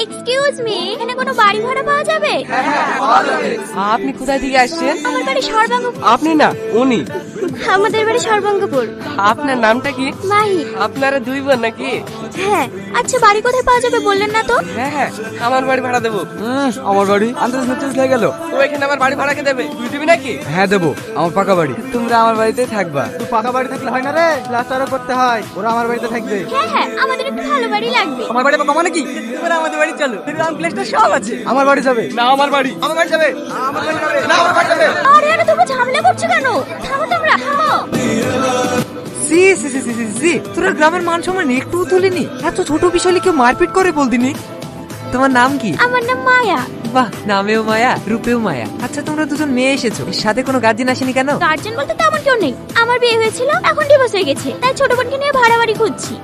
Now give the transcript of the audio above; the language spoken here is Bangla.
এক্সকিউজ মি, এখানে কোনো বাড়ি ভাড়া পাওয়া যাবে? আপনি কোথায় থেকে আসছেন? আমার বাড়ি সর্বাঙ্গ। আপনি না, উনি। আমাদের বাড়ি সর্বাঙ্গপুর। আপনার নামটা কি? মাহি। আপনারা দুই বোন নাকি? হ্যাঁ। আচ্ছা, বাড়ি কোথায় পাওয়া যাবে বললেন না তো? হ্যাঁ হ্যাঁ, আমার বাড়ি ভাড়া দেবো। আমার বাড়ি আন্দাজ নতুন হয়ে গেল। তো এখানে আমার বাড়ি ভাড়া কে দেবে? তুই দিবি নাকি? হ্যাঁ দেবো, আমার পাকা বাড়ি। তোমরা আমার বাড়িতেই থাকবা। তুই পাকা বাড়ি থাকলে হয় না রে, প্লাস্টারও করতে হয়। ওরা আমার বাড়িতে থাকবে। হ্যাঁ হ্যাঁ, আমাদের একটু ভালো বাড়ি লাগবে। আমার বাড়ি কমা নাকি? তোমরা আমাদের বাড়ি চলো, রাউন্ড প্লেসটা সব আছে। আমার বাড়ি যাবে না আমার বাড়ি। আমার বাড়ি যাবে। আমার বাড়ি যাবে। না আমার বাড়ি যাবে। আরে আরে, তোমরা ঝামেলা করছো কেন? থামো তোমরা, থামো। সি সি সি সি সি সি, তোরা গ্রামের মান সম্মান একটু তুলিনি? এত ছোট বিষয়ে কেউ মারপিট করে বলদিনি? তোমার নাম কি? আমার নাম মায়া। বাহ, নামেও মায়া, রূপেও মায়া। আচ্ছা, তোমরা দুজন মেয়ে এসেছো, সাথে কোনো গার্জিয়ান আসেনি কেন? গার্জেন বলতে তেমন কেউ নেই। আমার বিয়ে হয়েছিল, এখন ডিভোর্স হয়ে গেছে, তাই ছোট বোনকে নিয়ে ভাড়া বাড়ি খুঁজছি।